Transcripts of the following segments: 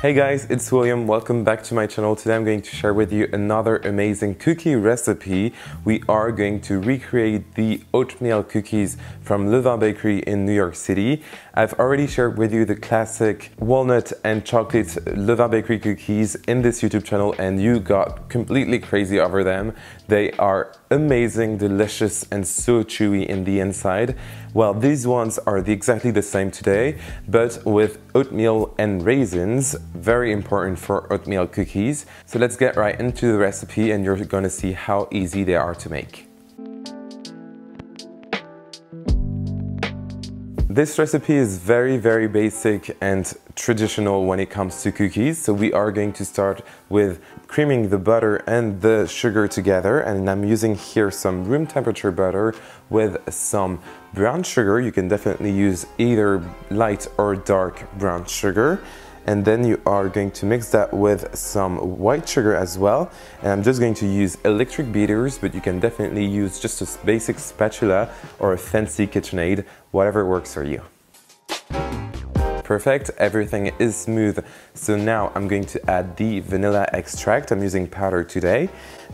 Hey guys, it's William. Welcome back to my channel. Today I'm going to share with you another amazing cookie recipe. We are going to recreate the oatmeal cookies from Levain bakery in New York City. I've already shared with you the classic walnut and chocolate Levain bakery cookies in this YouTube channel and you got completely crazy over them. They are amazing, delicious and so chewy in the inside. Well, these ones are exactly the same today, but with oatmeal and raisins. Very important for oatmeal cookies. So let's get right into the recipe and you're gonna see how easy they are to make. This recipe is very basic and traditional when it comes to cookies. So we are going to start with creaming the butter and the sugar together, and I'm using here some room temperature butter with some brown sugar. You can definitely use either light or dark brown sugar. And then you are going to mix that with some white sugar as well. And I'm just going to use electric beaters, but you can definitely use just a basic spatula or a fancy KitchenAid, whatever works for you. Perfect, everything is smooth. So now I'm going to add the vanilla extract. I'm using powder today.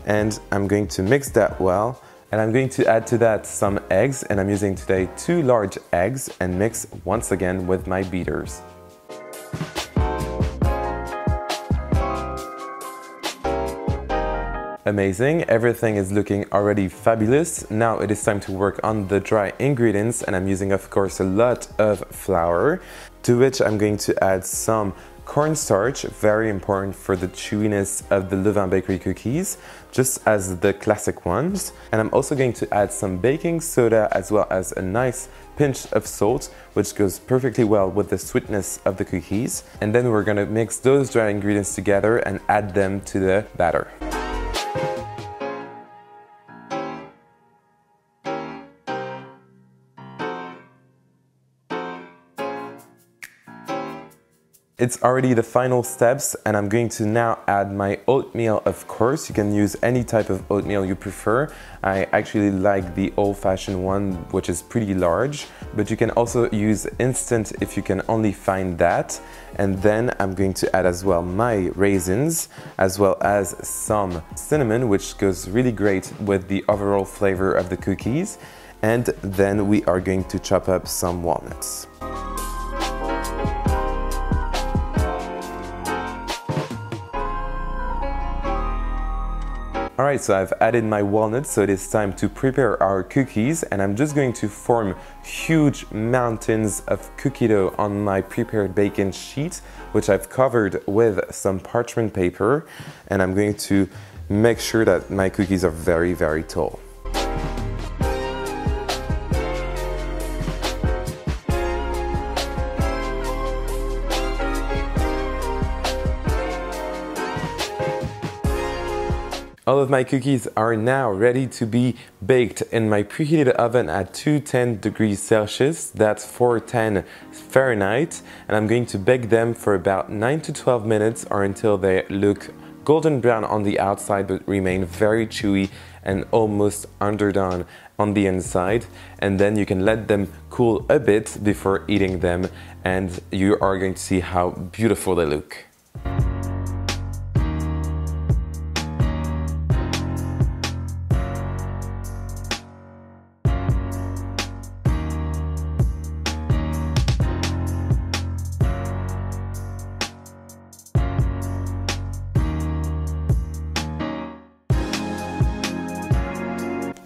And I'm going to mix that well. And I'm going to add to that some eggs. And I'm using today 2 large eggs and mix once again with my beaters. Amazing, everything is looking already fabulous. Now it is time to work on the dry ingredients, and I'm using of course a lot of flour, to which I'm going to add some cornstarch, very important for the chewiness of the Levain bakery cookies, just as the classic ones. And I'm also going to add some baking soda as well as a nice pinch of salt, which goes perfectly well with the sweetness of the cookies. And then we're gonna mix those dry ingredients together and add them to the batter. It's already the final steps, and I'm going to now add my oatmeal. Of course, you can use any type of oatmeal you prefer. I actually like the old-fashioned one, which is pretty large, but you can also use instant if you can only find that. And then I'm going to add as well my raisins, as well as some cinnamon, which goes really great with the overall flavor of the cookies. And then we are going to chop up some walnuts. Alright, so I've added my walnuts, so it is time to prepare our cookies, and I'm just going to form huge mountains of cookie dough on my prepared baking sheet, which I've covered with some parchment paper, and I'm going to make sure that my cookies are very tall. All of my cookies are now ready to be baked in my preheated oven at 210 degrees Celsius, that's 410 Fahrenheit, and I'm going to bake them for about 9 to 12 minutes or until they look golden brown on the outside but remain very chewy and almost underdone on the inside. And then you can let them cool a bit before eating them, and you are going to see how beautiful they look.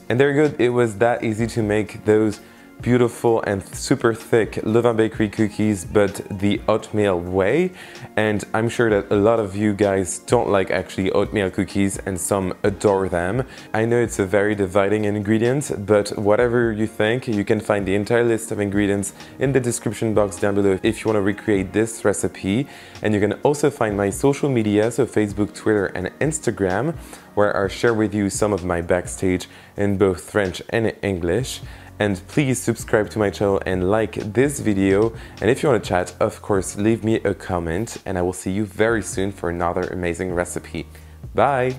And there you go, it was that easy to make those beautiful and super thick Levain bakery cookies, but the oatmeal way. And I'm sure that a lot of you guys don't like actually oatmeal cookies and some adore them. I know it's a very dividing ingredient, but whatever you think, you can find the entire list of ingredients in the description box down below if you want to recreate this recipe. And you can also find my social media, so Facebook, Twitter and Instagram, where I share with you some of my backstage in both French and English. And please subscribe to my channel and like this video. And if you want to chat, of course, leave me a comment, and I will see you very soon for another amazing recipe. Bye!